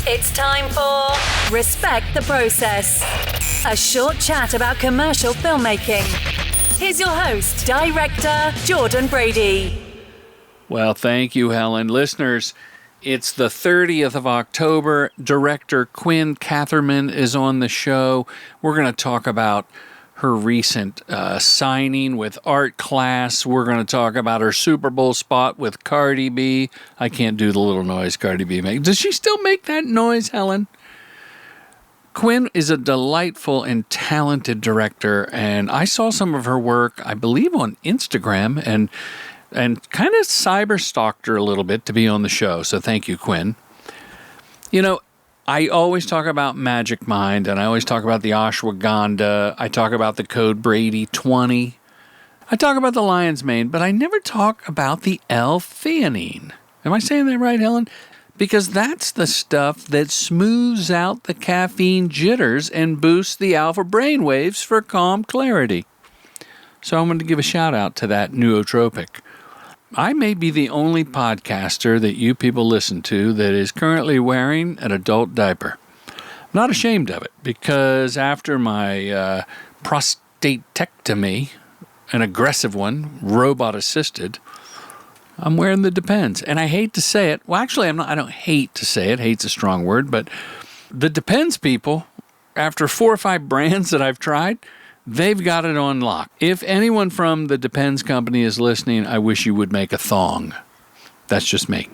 It's time for Respect the Process, a short chat about commercial filmmaking. Here's your host, director Jordan Brady. Well, thank you, Helen. Listeners, it's the 30th of October. Director Quinn Katherman is on the show. We're going to talk about her recent signing with Art Class. We're going to talk about her Super Bowl spot with Cardi B. I can't do the little noise Cardi B makes. Does she still make that noise, Helen? Quinn is a delightful and talented director, and I saw some of her work, I believe, on Instagram, and kind of cyber-stalked her a little bit to be on the show. So thank you, Quinn. You know, I always talk about Magic Mind, and I always talk about the ashwagandha. I talk about the code Brady 20. I talk about the lion's mane, but I never talk about the L-theanine. Am I saying that right, Helen? Because that's the stuff that smooths out the caffeine jitters and boosts the alpha brainwaves for calm clarity. So I wanted to give a shout out to that nootropic. I may be the only podcaster that you people listen to that is currently wearing an adult diaper. I'm not ashamed of it, because after my prostatectomy, an aggressive one, robot-assisted, I'm wearing the Depends. And I hate to say it. Well, actually, I don't hate to say it. Hate's a strong word. But the Depends people, after 4 or 5 brands that I've tried, they've got it on lock. If anyone from the Depends company is listening, I wish you would make a thong. That's just me.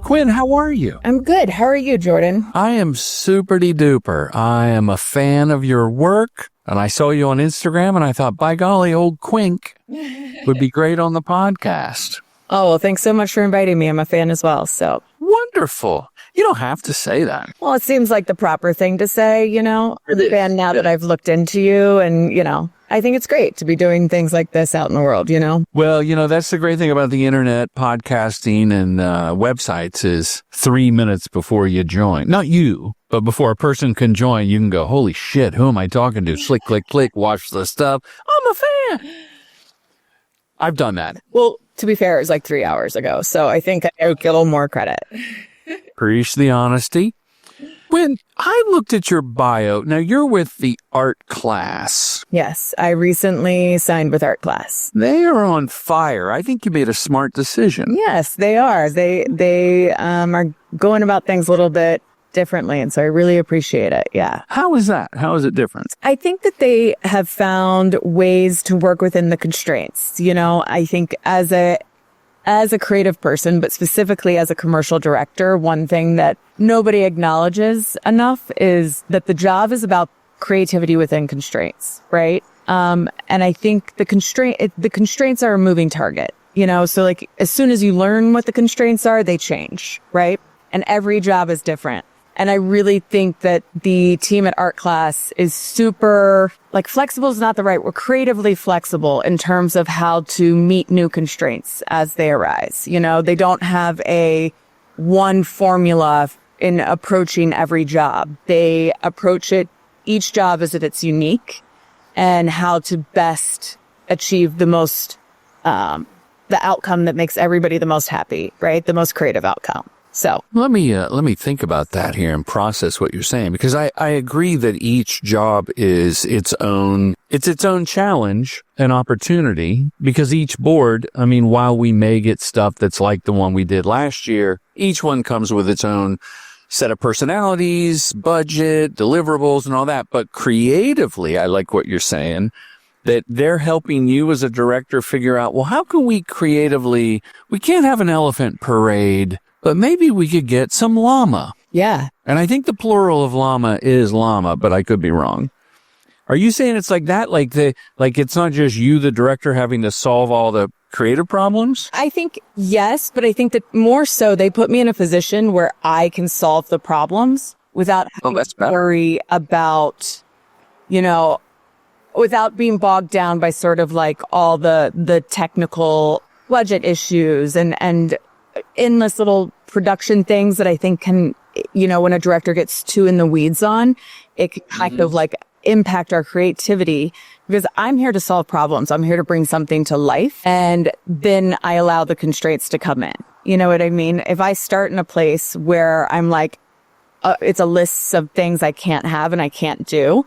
Quinn, how are you? I'm good. How are you, Jordan? I am super-de-duper. I am a fan of your work, and I saw you on Instagram, and I thought, by golly, old Quink would be great on the podcast. Oh, well, thanks so much for inviting me. I'm a fan as well, so. Wonderful. You don't have to say that. Well, it seems like the proper thing to say, you know. I'm a fan now that I've looked into you, and, you know, I think it's great to be doing things like this out in the world, you know. Well, you know, that's the great thing about the internet, podcasting, and websites is 3 minutes before you join. Not you, but before a person can join, you can go, holy shit, who am I talking to? Click, click, click, watch the stuff. I'm a fan. I've done that. Well, to be fair, it was like 3 hours ago, so I think I get a little more credit. Preach the honesty. When I looked at your bio, now you're with the Art Class. Yes, I recently signed with Art Class. They are on fire. I think you made a smart decision. Yes, they are. They are going about things a little bit differently, and so I really appreciate it. Yeah. How is that? How is it different? I think that they have found ways to work within the constraints. You know, I think as a creative person, but specifically as a commercial director, one thing that nobody acknowledges enough is that the job is about creativity within constraints, right? And I think the constraints are a moving target, you know? So like, as soon as you learn what the constraints are, they change, right? And every job is different. And I really think that the team at Art Class is super, like, flexible is not the right word, creatively flexible in terms of how to meet new constraints as they arise. You know, they don't have a one formula in approaching every job. They approach each job as if it's unique and how to best achieve the most, the outcome that makes everybody the most happy, right? The most creative outcome. So let me think about that here and process what you're saying, because I agree that each job is its own challenge and opportunity, because each board, I mean, while we may get stuff that's like the one we did last year, each one comes with its own set of personalities, budget, deliverables, and all that. But creatively, I like what you're saying, that they're helping you as a director figure out, well, how can we creatively, we can't have an elephant parade, but maybe we could get some llama. yeah. And I think the plural of llama is llama, but I could be wrong. Are you saying it's like that? Like it's not just you, the director, having to solve all the creative problems? I think yes, but I think that more so they put me in a position where I can solve the problems without having to worry about, you know, without being bogged down by sort of like all the technical budget issues and endless little production things that I think can, you know, when a director gets too in the weeds on, it can kind of like impact our creativity, because I'm here to solve problems. I'm here to bring something to life. And then I allow the constraints to come in, You know what I mean? If I start in a place where I'm like, it's a list of things I can't have and I can't do,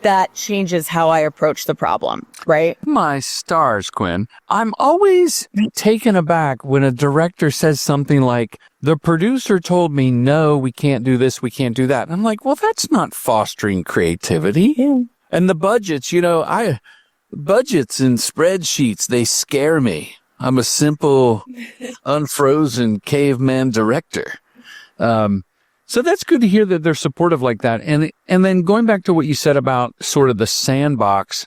that changes how I approach the problem, right? My stars, Quinn. I'm always taken aback when a director says something like, the producer told me, no, we can't do this, we can't do that. And I'm like, well, that's not fostering creativity. Yeah. And the budgets, budgets and spreadsheets, they scare me. I'm a simple, unfrozen caveman director. So that's good to hear that they're supportive like that. And then going back to what you said about sort of the sandbox,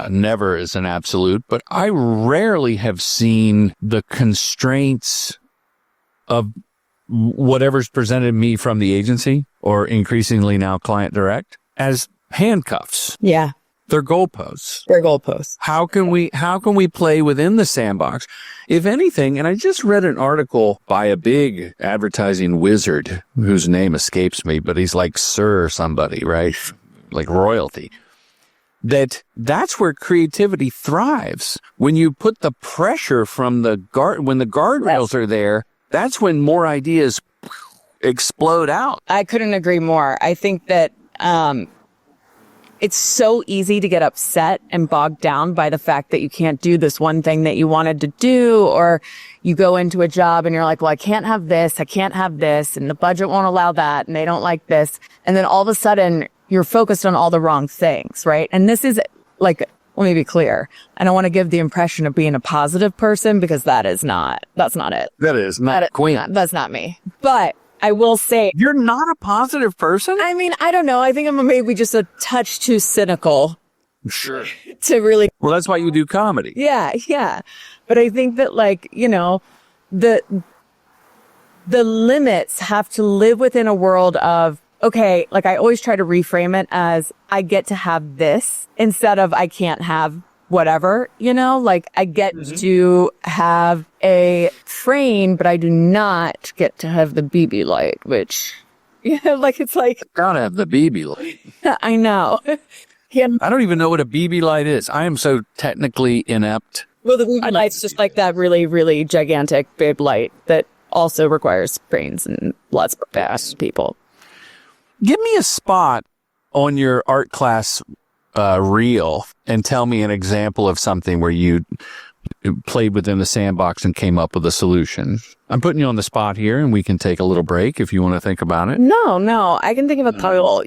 never is an absolute, but I rarely have seen the constraints of whatever's presented me from the agency, or increasingly now client direct, as handcuffs. Yeah. They're goalposts. They're goalposts. How can we play within the sandbox? If anything, and I just read an article by a big advertising wizard whose name escapes me, but he's like Sir somebody, right? Like royalty. That's where creativity thrives. When you put the pressure from when the guardrails are there, that's when more ideas explode out. I couldn't agree more. I think that, it's so easy to get upset and bogged down by the fact that you can't do this one thing that you wanted to do, or you go into a job and you're like, well, I can't have this, and the budget won't allow that, and they don't like this. And then all of a sudden you're focused on all the wrong things, right? And this is like, let me be clear. I don't want to give the impression of being a positive person, because that's not it. That is not Queen. That's not me. But I will say, you're not a positive person? I mean, I don't know. I think I'm maybe just a touch too cynical. Sure. To really. Well, that's why you do comedy. Yeah. But I think that, like, the limits have to live within a world of, okay, like I always try to reframe it as I get to have this instead of I can't have whatever, like I get to have a frame, but I do not get to have the BB light, which, like, it's like. Gotta have the BB light. I know. Yeah. I don't even know what a BB light is. I am so technically inept. Well, the BB light's just like that really, really gigantic big light that also requires brains and lots of fast people. Give me a spot on your art class reel and tell me an example of something where you played within the sandbox and came up with a solution. I'm putting you on the spot here, and we can take a little break if you want to think about it. No, I can think of a couple.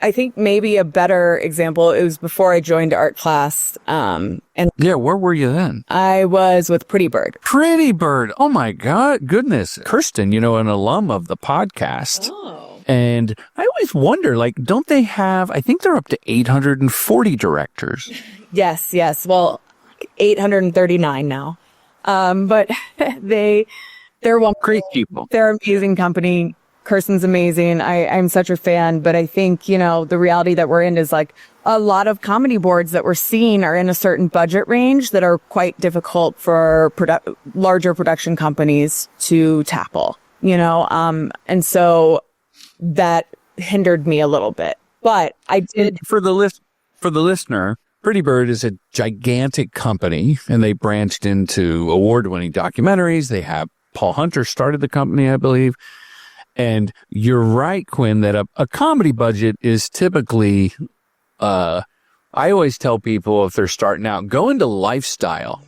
I think maybe a better example, it was before I joined art class. And yeah, where were you then? I was with Pretty Bird. Pretty Bird. Oh my God, goodness. Kirsten, an alum of the podcast. Oh. And I always wonder, like, don't they have, I think they're up to 840 directors. Yes. Well, 839 now. But they're one great people. They're an amazing company. Kirsten's amazing. I'm such a fan, but I think, the reality that we're in is like a lot of comedy boards that we're seeing are in a certain budget range that are quite difficult for larger production companies to tackle, and so that hindered me a little bit, but I did. For the listener, Pretty Bird is a gigantic company, and they branched into award-winning documentaries. They have Paul Hunter started the company, I believe. And you're right, Quinn, that a comedy budget is typically, I always tell people if they're starting out, go into lifestyle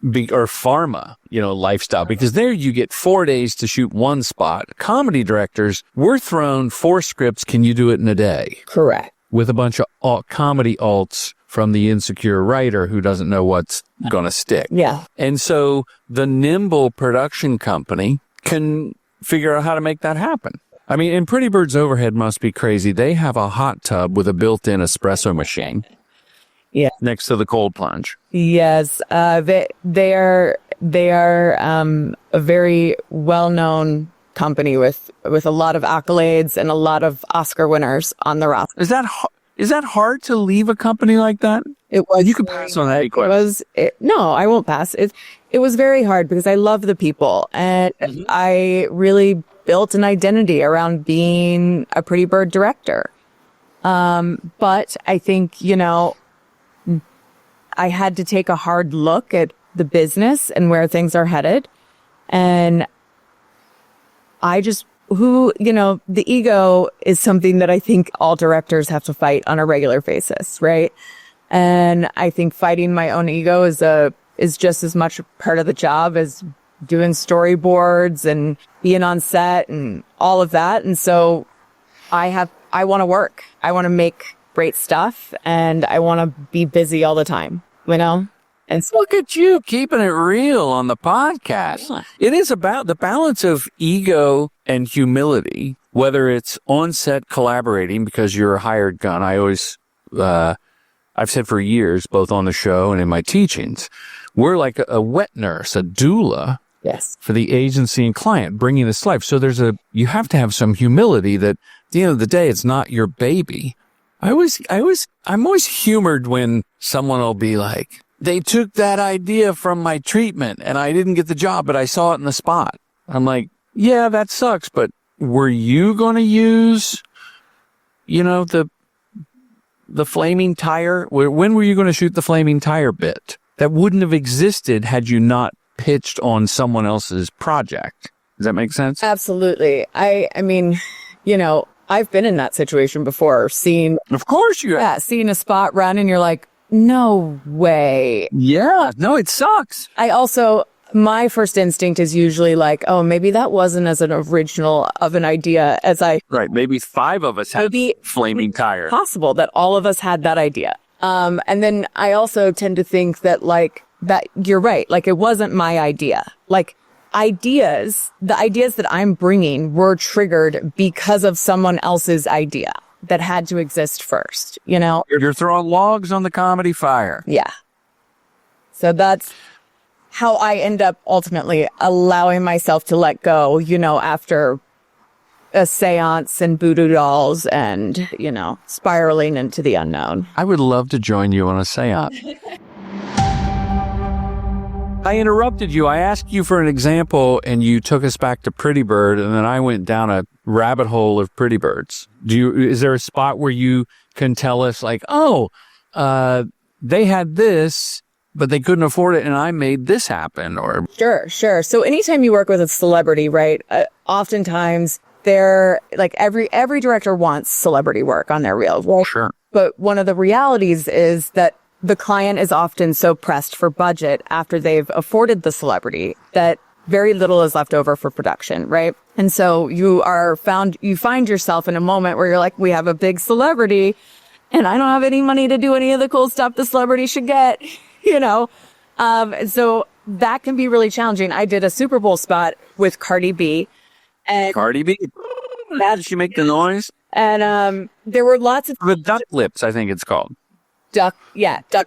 or pharma, lifestyle, because there you get 4 days to shoot one spot. Comedy directors, we're thrown 4 scripts. Can you do it in a day? Correct. With a bunch of comedy alts from the insecure writer who doesn't know what's going to stick. Yeah. And so the nimble production company can figure out how to make that happen. I mean, and Pretty Bird's overhead must be crazy. They have a hot tub with a built-in espresso machine. Yeah. Next to the cold plunge. Yes. They are a very well-known company with a lot of accolades and a lot of Oscar winners on the roster. Is that hard to leave a company like that? It was. You could pass on that. No, I won't pass. It was very hard because I love the people, and I really built an identity around being a Pretty Bird director. But I think, I had to take a hard look at the business and where things are headed. And the ego is something that I think all directors have to fight on a regular basis, right? And I think fighting my own ego is just as much part of the job as doing storyboards and being on set and all of that. And so I want to work. I want to make great stuff, and I want to be busy all the time, And so, look at you keeping it real on the podcast. Yeah. It is about the balance of ego and humility, whether it's on set collaborating because you're a hired gun. I always, I've said for years, both on the show and in my teachings, we're like a wet nurse, a doula. yes, For the agency and client, bringing this to life. So you have to have some humility that at the end of the day, it's not your baby. I'm always humored when someone will be like, they took that idea from my treatment and I didn't get the job, but I saw it in the spot. I'm like, yeah, that sucks. But were you going to use, the flaming tire? When were you going to shoot the flaming tire bit? That wouldn't have existed had you not pitched on someone else's project. Does that make sense? absolutely. I mean, I've been in that situation before, Of course you have. seeing a spot run and you're like, no way. Yeah. No, it sucks. My first instinct is usually like, oh, maybe that wasn't as an original of an idea as Right. Maybe 5 of us had flaming tire. possible that all of us had that idea. And then I also tend to think that that you're right. Like it wasn't my idea. Like the ideas that I'm bringing were triggered because of someone else's idea that had to exist first, You're throwing logs on the comedy fire. Yeah. So that's how I end up ultimately allowing myself to let go, after a seance and voodoo dolls and, spiraling into the unknown. I would love to join you on a seance. I interrupted you. I asked you for an example and you took us back to Pretty Bird, and then I went down a rabbit hole of Pretty Birds. Is there a spot where you can tell us like, they had this, but they couldn't afford it and I made this happen? Or Sure. So anytime you work with a celebrity, right, oftentimes they're like every director wants celebrity work on their reel. Well, sure. But one of the realities is that the client is often so pressed for budget after they've afforded the celebrity that very little is left over for production, right? And so you find yourself in a moment where you're like, we have a big celebrity and I don't have any money to do any of the cool stuff the celebrity should get, so that can be really challenging. I did a Super Bowl spot with Cardi B. And Cardi B? How did she make the noise? And there were lots of The duck lips, I think it's called. duck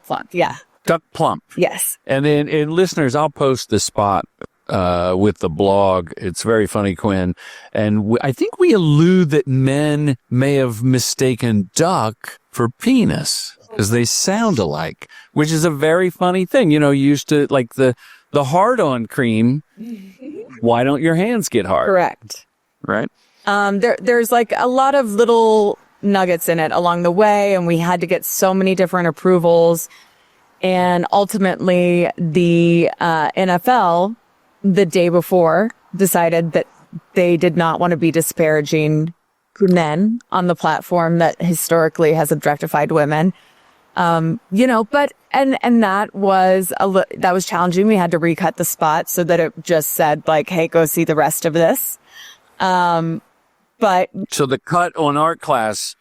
plump, yeah. Duck plump. Yes. And then, listeners, I'll post the spot with the blog. It's very funny, Quinn. And I think we allude that men may have mistaken duck for penis because they sound alike, which is a very funny thing. You used to like the hard-on cream. Why don't your hands get hard? Correct. Right? There's like a lot of little nuggets in it along the way, and we had to get so many different approvals. And ultimately, the NFL, the day before, decided that they did not want to be disparaging men on the platform that historically has objectified women. But that was challenging. We had to recut the spot so that it just said like, hey, go see the rest of this. But so the cut on art class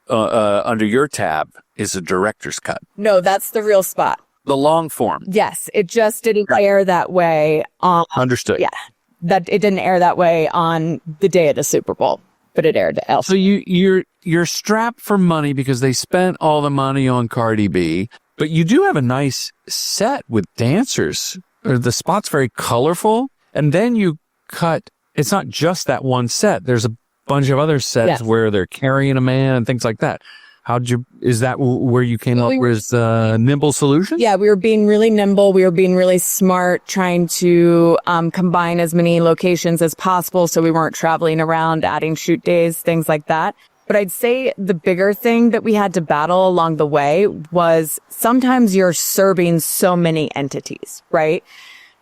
under your tab is a director's cut. No, that's the real spot. The long form. Yes, it just didn't air that way. Understood. Yeah, that it didn't air that way on the day of the Super Bowl, but it aired elsewhere. So you're strapped for money because they spent all the money on Cardi B, but you do have a nice set with dancers. The spot's very colorful, and then you cut. It's not just that one set. There's a bunch of other sets where they're carrying a man and things like that. Is that where you came up with nimble solutions? Yeah, we were being really nimble. We were being really smart, trying to combine as many locations as possible so we weren't traveling around, adding shoot days, things like that. But I'd say the bigger thing that we had to battle along the way was sometimes you're serving so many entities, right?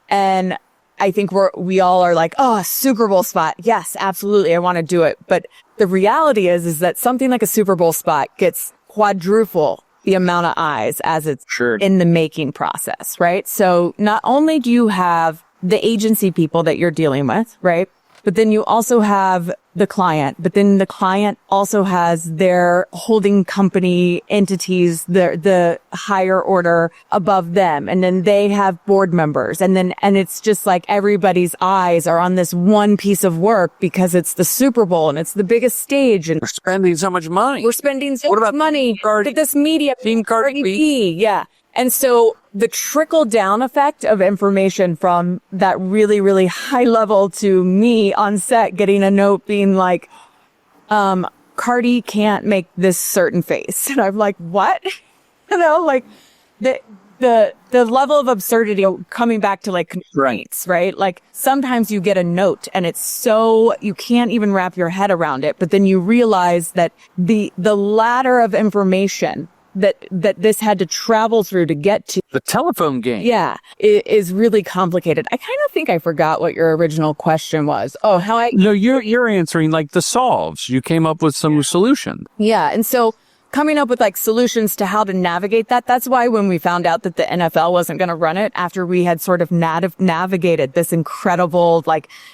And I think we all are like, oh, a Super Bowl spot. Yes, absolutely. I want to do it. But the reality is that something like a Super Bowl spot gets quadruple the amount of eyes as it's in the making process, right? So not only do you have the agency people that you're dealing with, right? But then you also have the client, but then the client also has their holding company entities, the higher order above them. And then they have board members. And it's just like everybody's eyes are on this one piece of work because it's the Super Bowl and it's the biggest stage. And we're spending so much money. We're spending so much money. Cardi, this media. Team Cardi B. Yeah. And so the trickle down effect of information from that really, really high level to me on set getting a note being like, Cardi can't make this certain face. And I'm like, what? Like the level of absurdity coming back to like constraints, right? Like sometimes you get a note and it's so, you can't even wrap your head around it. But then you realize that the ladder of information that this had to travel through to get to the telephone game. Yeah, is really complicated. I kind of think I forgot what your original question was. No, you're answering like the solves. You came up with some solution. Yeah, and so coming up with like solutions to how to navigate that. That's why when we found out that the NFL wasn't going to run it after we had sort of navigated this incredible,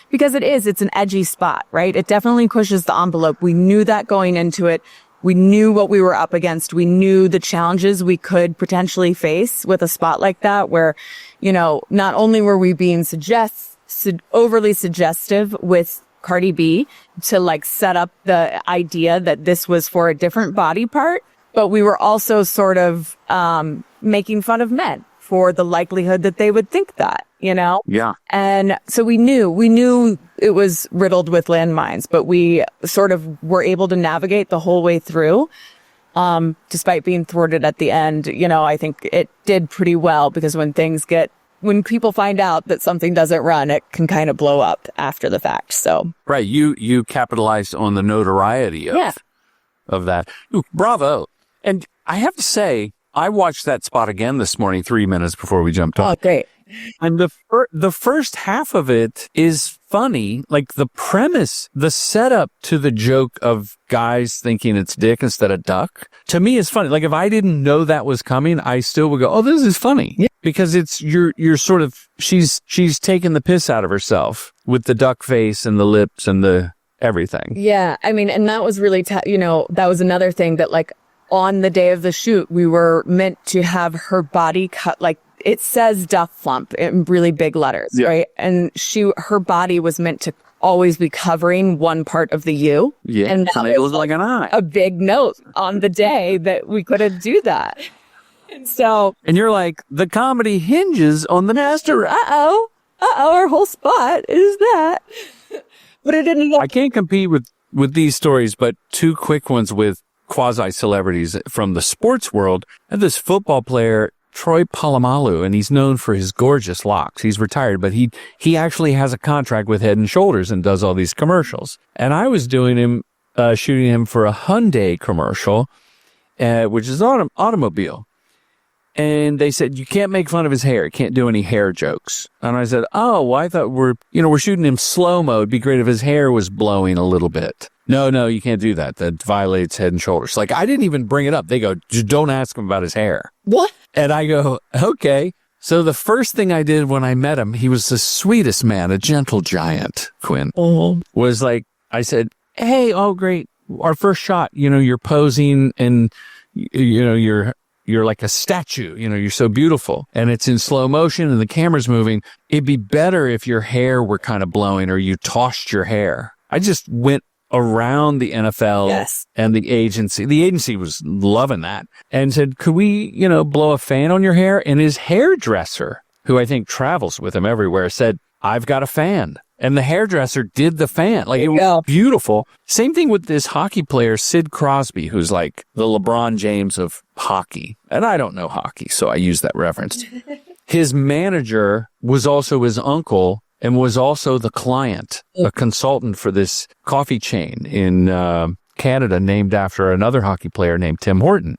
because it's an edgy spot, right? It definitely pushes the envelope. We knew that going into it. We knew what we were up against. We knew the challenges we could potentially face with a spot like that where, not only were we being overly suggestive with Cardi B to set up the idea that this was for a different body part, but we were also sort of making fun of men for the likelihood that they would think that, Yeah. And so we knew it was riddled with landmines, but we sort of were able to navigate the whole way through, despite being thwarted at the end. I think it did pretty well because when people find out that something doesn't run, it can kind of blow up after the fact. So. Right. You capitalized on the notoriety of that. Ooh, bravo. And I have to say, I watched that spot again this morning, 3 minutes before we jumped on. Oh, great. And the first half of it is funny. Like the premise, the setup to the joke of guys thinking it's dick instead of duck, to me is funny. Like if I didn't know that was coming, I still would go, oh, this is funny. Yeah. Because it's, you're sort of, she's taking the piss out of herself with the duck face and the lips and the everything. Yeah. I mean, and that was really, that was another thing that on the day of the shoot, we were meant to have her body cut, it says duck flump in really big letters, right? And her body was meant to always be covering one part of the U. Yeah. And it was like an eye. A big note on the day that we couldn't do that. And you're like, the comedy hinges on the master. Our whole spot is that. But it didn't. I can't compete with these stories, but two quick ones with quasi-celebrities from the sports world. And this football player, Troy Polamalu, and he's known for his gorgeous locks. He's retired, but he actually has a contract with Head and Shoulders and does all these commercials. And I was shooting him for a Hyundai commercial, which is an automobile. And they said, you can't make fun of his hair. You can't do any hair jokes. And I said, oh, well, I thought we're shooting him slow-mo. It'd be great if his hair was blowing a little bit. No, you can't do that. That violates Head and Shoulders. I didn't even bring it up. They go, just don't ask him about his hair. What? And I go, okay. So the first thing I did when I met him, he was the sweetest man, a gentle giant, Quinn, was I said, hey, oh, great. Our first shot, you're posing and, you're like a statue, you're so beautiful and it's in slow motion and the camera's moving. It'd be better if your hair were kind of blowing or you tossed your hair. I just went around the NFL and the agency. The agency was loving that and said, could we, blow a fan on your hair? And his hairdresser, who I think travels with him everywhere, said, I've got a fan. And the hairdresser did the fan. It was beautiful. Same thing with this hockey player, Sid Crosby, who's like the LeBron James of hockey. And I don't know hockey, so I use that reference. His manager was also his uncle and was also the client, a consultant for this coffee chain in Canada named after another hockey player named Tim Horton.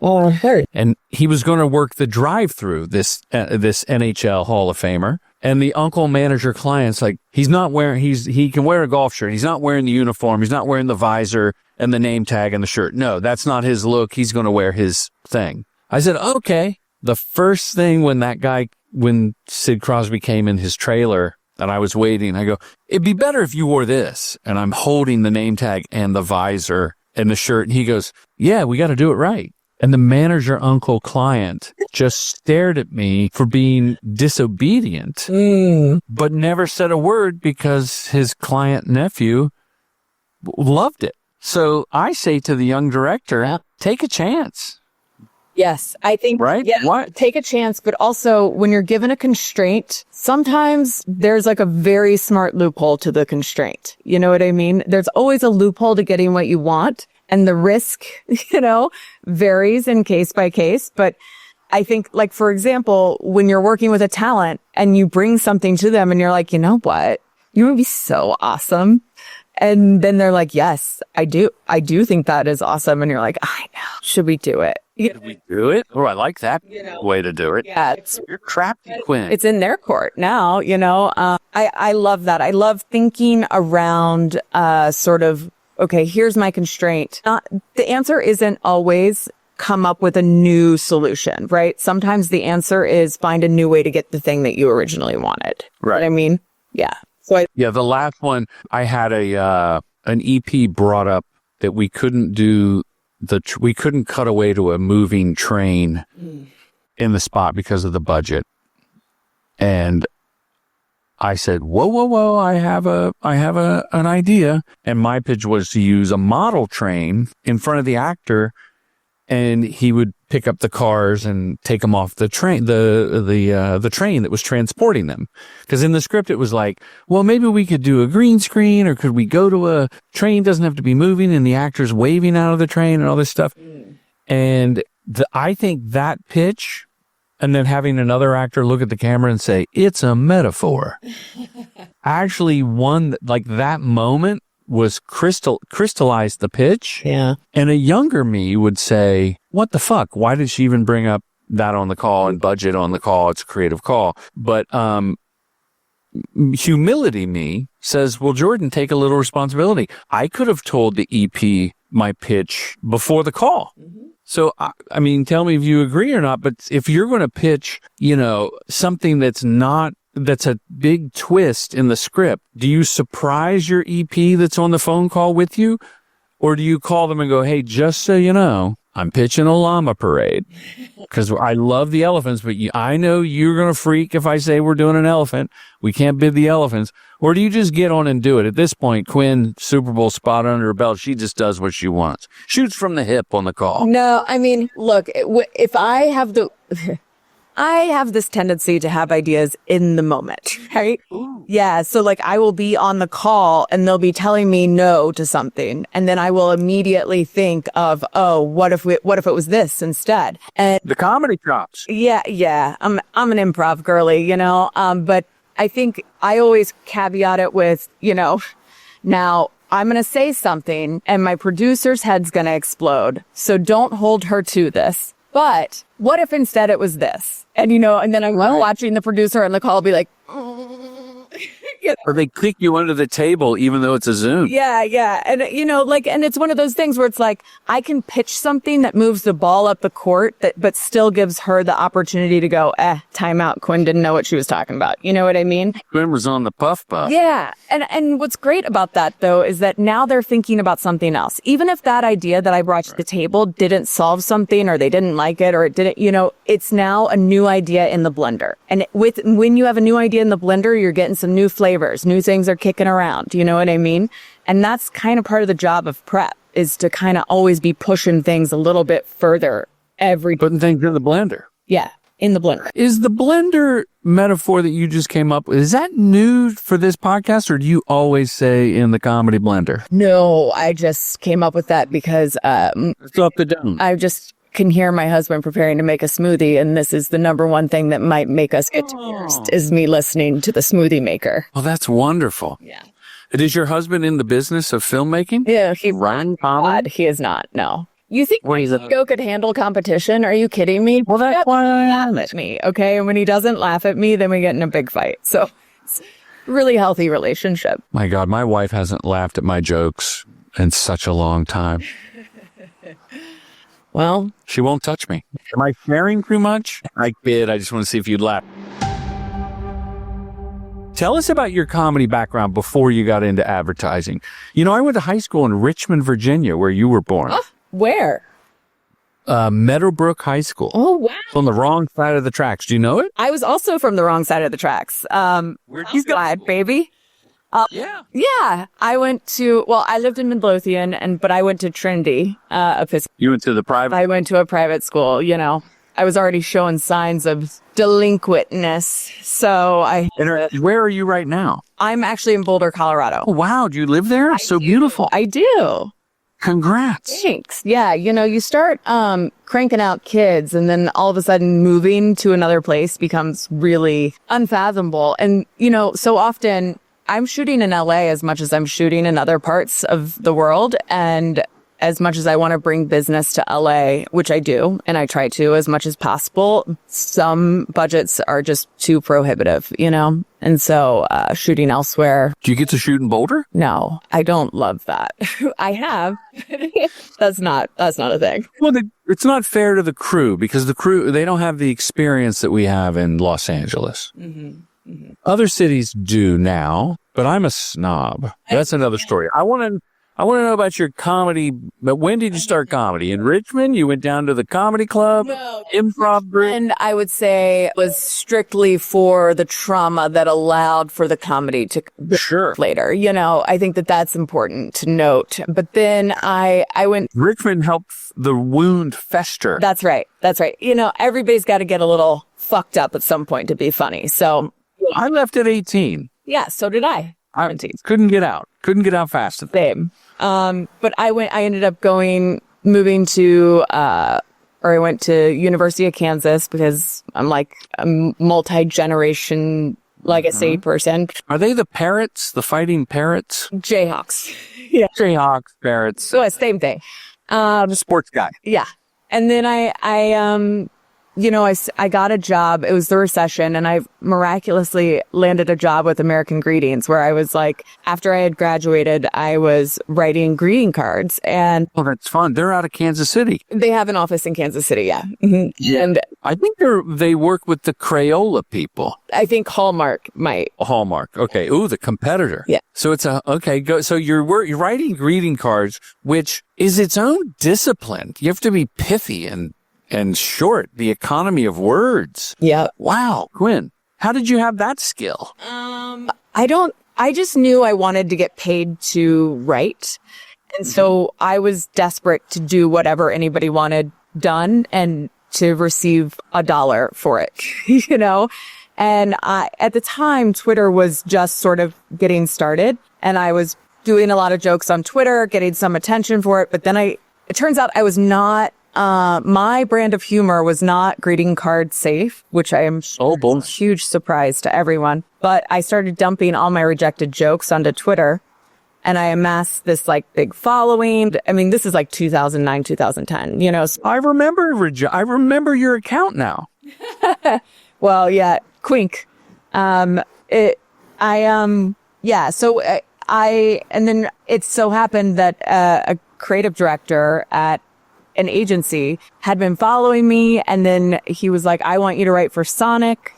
Oh, I heard. And he was going to work the drive-through, this NHL Hall of Famer. And the uncle manager client's like, he can wear a golf shirt. He's not wearing the uniform. He's not wearing the visor and the name tag and the shirt. No, that's not his look. He's going to wear his thing. I said, okay. The first thing when Sid Crosby came in his trailer and I was waiting, I go, it'd be better if you wore this. And I'm holding the name tag and the visor and the shirt. And he goes, yeah, we got to do it right. And the manager uncle client just stared at me for being disobedient, but never said a word because his client nephew loved it. So I say to the young director, take a chance. Yes, I think, right? Yeah, What? Take a chance. But also when you're given a constraint, sometimes there's like a very smart loophole to the constraint. You know what I mean? There's always a loophole to getting what you want. And the risk, varies in case by case. But I think, like, for example, when you're working with a talent and you bring something to them and you're like, you know what? You would be so awesome. And then they're like, yes, I do. I do think that is awesome. And you're like, I know. Should we do it? Should we do it? Oh, I like that way to do it. Yeah. You're crafty, Quinn. It's in their court now, I love that. I love thinking around sort of, okay, here's my constraint. The answer isn't always come up with a new solution, right? Sometimes the answer is find a new way to get the thing that you originally wanted. Right. You know what I mean? Yeah. So the last one, I had an EP brought up that we couldn't do we couldn't cut away to a moving train in the spot because of the budget. And I said, whoa, I have an idea. And my pitch was to use a model train in front of the actor, and he would pick up the cars and take them off the train, the train that was transporting them. Because in the script, it was like, well, maybe we could do a green screen, or could we go to a train doesn't have to be moving and the actor's waving out of the train and all this stuff. And I think that pitch, and then having another actor look at the camera and say, it's a metaphor. Actually, that moment was crystallized the pitch. yeah. And a younger me would say, what the fuck? Why did she even bring up that on the call and budget on the call? It's a creative call. But humility me says, well, Jordan, take a little responsibility. I could have told the EP my pitch before the call. So, I mean, tell me if you agree or not, but if you're going to pitch, something that's a big twist in the script, do you surprise your EP that's on the phone call with you? Or do you call them and go, hey, just so you know, I'm pitching a llama parade because I love the elephants, but I know you're going to freak if I say we're doing an elephant. We can't bid the elephants. Or do you just get on and do it? At this point, Quinn, Super Bowl spot under her belt, she just does what she wants. Shoots from the hip on the call. No, I mean, look, if I have I have this tendency to have ideas in the moment, right? Ooh. Yeah. So I will be on the call and they'll be telling me no to something. And then I will immediately think of, oh, what if it was this instead? And the comedy chops. Yeah. I'm an improv girly, but I think I always caveat it with, now I'm going to say something and my producer's head's going to explode. So don't hold her to this. But what if instead it was this? And, and then I'm watching the producer on the call be like, Or they kick you under the table, even though it's a Zoom. Yeah. And, and it's one of those things where it's like, I can pitch something that moves the ball up the court, but still gives her the opportunity to go, timeout. Quinn didn't know what she was talking about. You know what I mean? Quinn was on the puff. Yeah. And what's great about that, though, is that now they're thinking about something else. Even if that idea that I brought to the table didn't solve something, or they didn't like it, or it didn't, it's now a new idea in the blender. And when you have a new idea in the blender, you're getting some new flavors, new things are kicking around. You know what I mean? And that's kind of part of the job of prep, is to kind of always be pushing things a little bit further Putting things in the blender. Yeah, in the blender. Is the blender metaphor that you just came up with, is that new for this podcast, or do you always say in the comedy blender? No, I just came up with that because It's up to dome. I just can hear my husband preparing to make a smoothie, and this is the number one thing that might make us get to first, is me listening to the smoothie maker. Well, that's wonderful. Yeah. Is your husband in the business of filmmaking? Yeah, he Run God, he is not. No. You think What is it? Go could handle competition? Are you kidding me? Well, that's why I laugh at me, okay? And when he doesn't laugh at me, then we get in a big fight. So, it's a really healthy relationship. My God, my wife hasn't laughed at my jokes in such a long time. Well, She won't touch me. Am I sharing too much? I kid. I just want to see if you'd laugh. Tell us about your comedy background before you got into advertising. You know, I went to high school in Richmond, Virginia, where you were born. where? Meadowbrook High School. Oh, wow. On the wrong side of the tracks. Do you know it? I was also from the wrong side of the tracks. He's glad, baby. Yeah. Yeah, I went to, well, I lived in Midlothian, but I went to Trinity, Episcopal. You went to the private? I went to a private school, you know. I was already showing signs of delinquentness, so Where are you right now? I'm actually in Boulder, Colorado. Oh, wow. Do you live there? So beautiful. I do. Congrats. Thanks. Yeah, you know, you start cranking out kids, and then all of a sudden moving to another place becomes really unfathomable. And, you know, so often I'm shooting in LA as much as I'm shooting in other parts of the world. And as much as I want to bring business to LA, which I do, and I try to as much as possible, some budgets are just too prohibitive, you know? And so shooting elsewhere. Do you get to shoot in Boulder? No, I don't love that. I have. That's not a thing. Well, it's not fair to the crew because the crew, they don't have the experience that we have in Los Angeles. Mm-hmm. Mm-hmm. Other cities do now, but I'm a snob. That's another story. I want to know about your comedy. But when did you start comedy? In Richmond? You went down to the comedy club? No. Improv group? And I would say it was strictly for the trauma that allowed for the comedy to Sure. later. You know, I think that that's important to note. But then I went. Richmond helped the wound fester. That's right. That's right. You know, everybody's got to get a little fucked up at some point to be funny. So I left at 18. yeah, so did I. I couldn't get out. Couldn't get out fast enough. Same. But I ended up moving to, I went to University of Kansas because I'm like a multi-generation legacy person. Are they the parrots? The fighting parrots? Jayhawks. Yeah. Jayhawks, parrots. So same thing. Sports guy. Yeah. And then I got a job. It was the recession, and I miraculously landed a job with American Greetings, where I was like, after I had graduated, I was writing greeting cards, and Oh, that's fun. They're out of Kansas City. they have an office in Kansas City. Yeah. Mhm. Yeah. And I think they work with the Crayola people. I think Hallmark might. Hallmark. Okay. Ooh, the competitor. Yeah. So it's go. So you're writing greeting cards, which is its own discipline. You have to be pithy and short, the economy of words. Yeah. Wow. Quinn, how did you have that skill? I just knew I wanted to get paid to write. And so I was desperate to do whatever anybody wanted done and to receive $1 for it, you know? And at the time, Twitter was just sort of getting started, and I was doing a lot of jokes on Twitter, getting some attention for it. But then it turns out I was not, my brand of humor was not greeting card safe, which I am a huge surprise to everyone. But I started dumping all my rejected jokes onto Twitter, and I amassed this like big following. I mean, this is like 2009, 2010, you know. I remember your account now. Well, yeah, Quink. Yeah. So and then it so happened that a creative director at an agency had been following me, and then he was like, I want you to write for Sonic.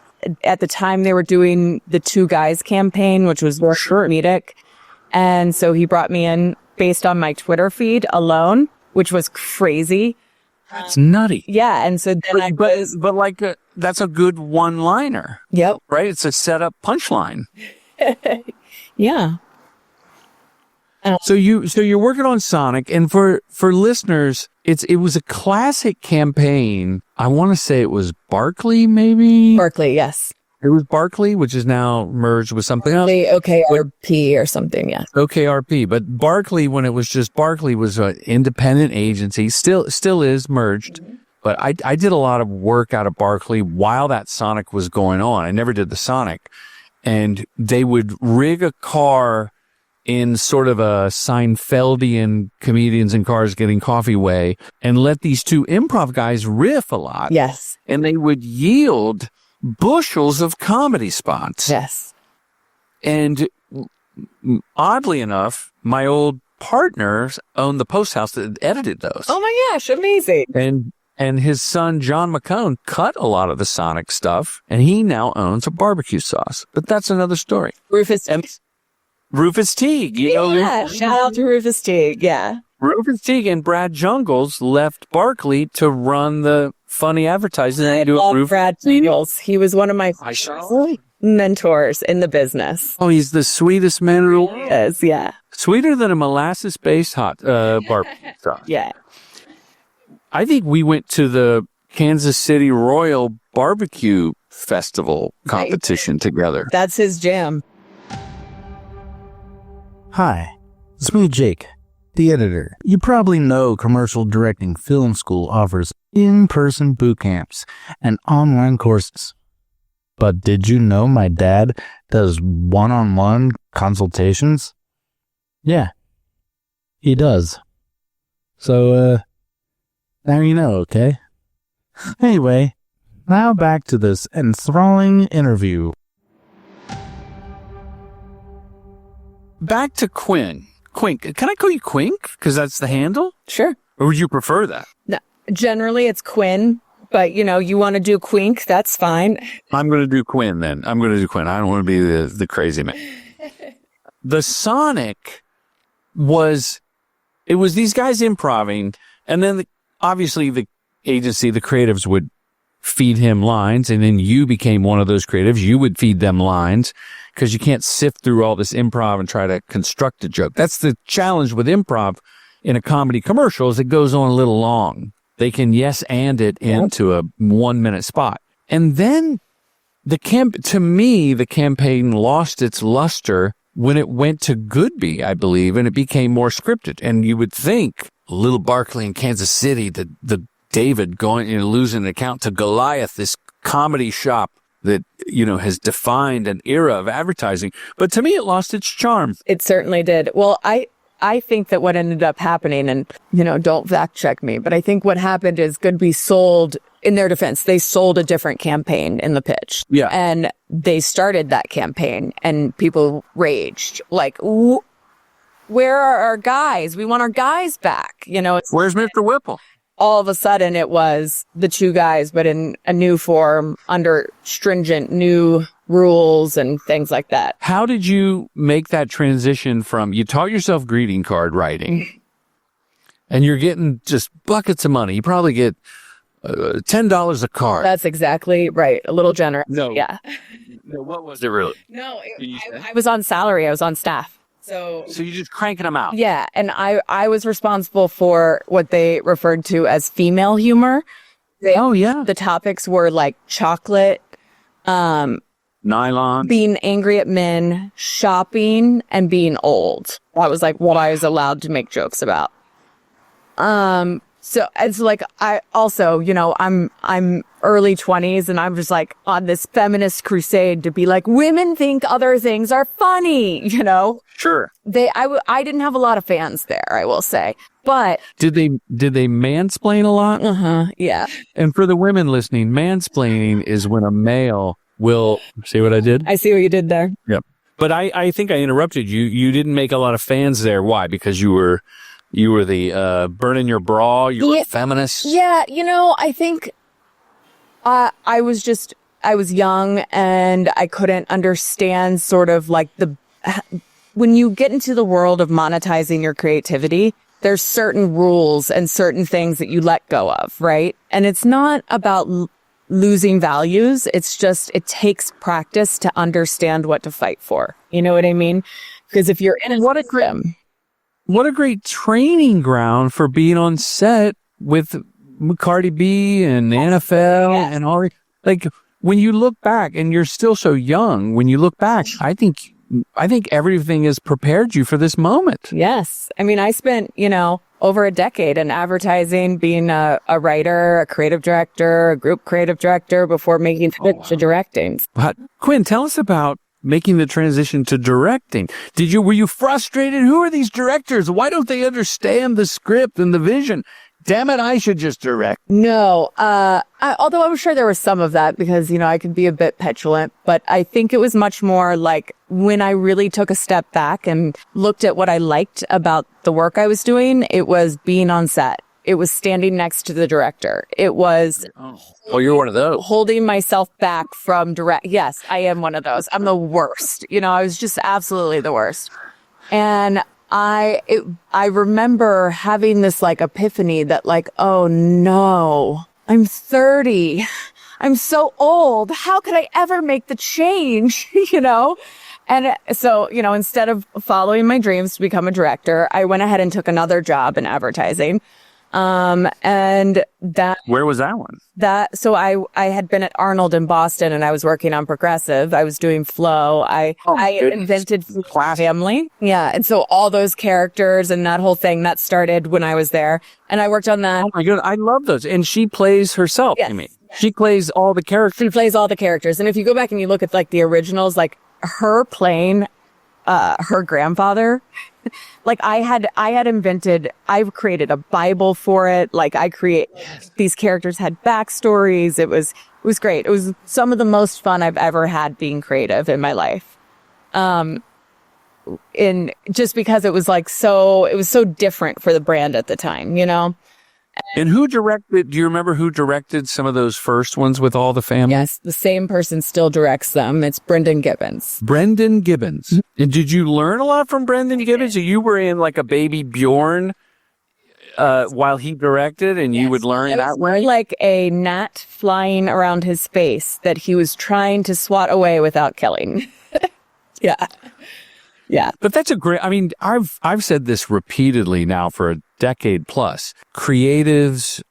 At the time, they were doing the Two Guys campaign, which was more comedic. And so he brought me in based on my Twitter feed alone, which was crazy. That's nutty. Yeah. And so then that's a good one-liner. Yep. Right? It's a setup punchline. Yeah. So you're working on Sonic, and for listeners, it was a classic campaign. I want to say it was Barkley, maybe? Barkley, yes. It was Barkley, which is now merged with something else. OKRP or something, yeah. OKRP. But Barkley, when it was just Barkley, was an independent agency, still is merged. Mm-hmm. But I did a lot of work out of Barkley while that Sonic was going on. I never did the Sonic. And they would rig a car in sort of a Seinfeldian comedians in cars getting coffee way and let these two improv guys riff a lot. Yes. And they would yield bushels of comedy spots. Yes. And oddly enough, my old partners owned the post house that edited those. Oh my gosh, amazing. And his son, John McCone, cut a lot of the Sonic stuff, and he now owns a barbecue sauce. But that's another story. Rufus Teague. Yeah, shout out to Rufus Teague, yeah. Rufus Teague and Brad Jungles left Barkley to run the funny advertising. I love Brad Jungles. He was one of my mentors in the business. Oh, he's the sweetest man in the world. Yes, yeah. Sweeter than a molasses-based hot barbecue sauce. Yeah. I think we went to the Kansas City Royal Barbecue Festival competition together. That's his jam. Hi, it's me, Jake, the editor. You probably know Commercial Directing Film School offers in-person boot camps and online courses. But did you know my dad does one-on-one consultations? Yeah, he does. So, now you know, okay? Anyway, now back to this enthralling interview. Back to Quinn. Quinn, can I call you Quink? Because that's the handle? Sure. Or would you prefer that? No, generally, it's Quinn, but, you want to do Quink, that's fine. I'm going to do Quinn then. I don't want to be the crazy man. The Sonic was these guys improving, and then obviously the agency, the creatives would feed him lines, and then you became one of those creatives. You would feed them lines because you can't sift through all this improv and try to construct a joke. That's the challenge with improv in a comedy commercial is it goes on a little long. They can yes and it into a 1 minute spot. And then to me, the campaign lost its luster when it went to Goodby, I believe, and it became more scripted. And you would think Little Barkley in Kansas City, the David going, losing an account to Goliath, this comedy shop that, has defined an era of advertising. But to me, it lost its charm. It certainly did. Well, I think that what ended up happening, and, don't fact check me, but I think what happened is Goodby sold, in their defense, they sold a different campaign in the pitch. Yeah. And they started that campaign and people raged like, where are our guys? We want our guys back. Where's Mr. Whipple? All of a sudden it was the two guys, but in a new form under stringent new rules and things like that. How did you make that transition from you taught yourself greeting card writing and you're getting just buckets of money? You probably get $10 a card. That's exactly right. A little generous. No. Yeah. No, what was it really? No, I was on salary. I was on staff. So you're just cranking them out. Yeah. And I was responsible for what they referred to as female humor. The topics were like chocolate, nylon, being angry at men, shopping, and being old. That was like what I was allowed to make jokes about. So it's like, I also, I'm early 20s and I'm just like on this feminist crusade to be like, women think other things are funny, Sure. I didn't have a lot of fans there, I will say, but. Did they mansplain a lot? Yeah. And for the women listening, mansplaining is when a male will, see what I did? I see what you did there. Yep. But I think I interrupted you. You didn't make a lot of fans there. Why? Because you were the burning your bra. You were a feminist. Yeah, I think I was young and I couldn't understand sort of like when you get into the world of monetizing your creativity, there's certain rules and certain things that you let go of, right? And it's not about losing values. It's just, it takes practice to understand what to fight for. You know what I mean? Because if you're in a what a great training ground for being on set with Cardi B and the NFL and all. Like when you look back, and you're still so young, when you look back, I think everything has prepared you for this moment. Yes. I mean, I spent, over a decade in advertising, being a writer, a creative director, a group creative director before making the switch to directing. But Quinn, tell us about making the transition to directing? Were you frustrated? Who are these directors? Why don't they understand the script and the vision? Damn it, I should just direct. No, although I'm sure there was some of that because, I could be a bit petulant, but I think it was much more like when I really took a step back and looked at what I liked about the work I was doing, it was being on set. It was standing next to the director. It was you're one of those. Holding myself back from direct. Yes, I am one of those. I'm the worst. I was just absolutely the worst. And I remember having this like epiphany that like, oh no, I'm 30. I'm so old. How could I ever make the change? And so, instead of following my dreams to become a director, I went ahead and took another job in advertising. And that, where was that one? So I had been at Arnold in Boston and I was working on Progressive. I was doing Flow. I invented Family. Yeah. And so all those characters and that whole thing that started when I was there and I worked on that. Oh my God. I love those. And she plays herself. Yes. I mean, she plays all the characters. She plays all the characters. And if you go back and you look at like the originals, like her playing, her grandfather, like I've created a Bible for it. Like these characters had backstories. It was great. It was some of the most fun I've ever had being creative in my life. In just because it was so different for the brand at the time, And who directed, do you remember who directed some of those first ones with all the family? Yes, the same person still directs them. It's Brendan Gibbons. Brendan Gibbons. And did you learn a lot from Brendan Gibbons? Or you were in like a baby Bjorn while he directed and you would learn that way? Like a gnat flying around his face that he was trying to swat away without killing. Yeah. Yeah. But that's I've said this repeatedly now for a decade plus. Creatives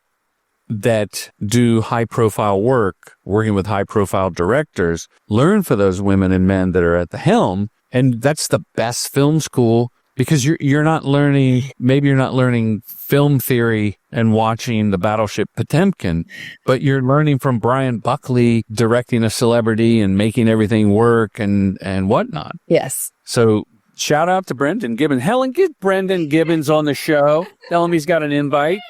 that do high profile work, working with high profile directors, learn for those women and men that are at the helm. And that's the best film school because you're not learning film theory and watching the Battleship Potemkin, but you're learning from Brian Buckley directing a celebrity and making everything work and whatnot. Yes. So shout out to Brendan Gibbons. Helen, get Brendan Gibbons on the show. Tell him he's got an invite.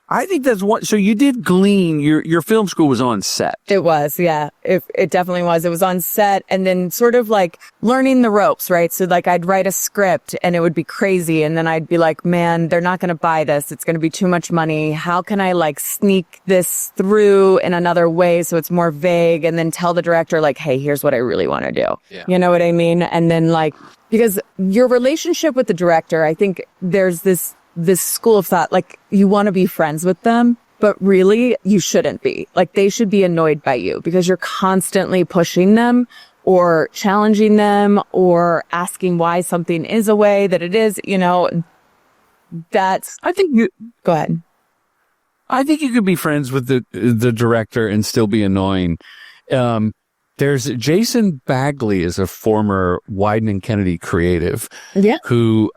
I think that's one. So you did glean, your film school was on set. It was, yeah. It definitely was. It was on set and then sort of like learning the ropes, right? So like I'd write a script and it would be crazy. And then I'd be like, man, they're not going to buy this. It's going to be too much money. How can I like sneak this through in another way so it's more vague and then tell the director like, hey, here's what I really want to do. Yeah. You know what I mean? And then like, because your relationship with the director, I think there's this school of thought, like you want to be friends with them, but really you shouldn't be. Like they should be annoyed by you because you're constantly pushing them or challenging them or asking why something is a way that it is, that's, go ahead. I think you could be friends with the director and still be annoying. There's Jason Bagley is a former Wyden and Kennedy creative. Yeah. Who,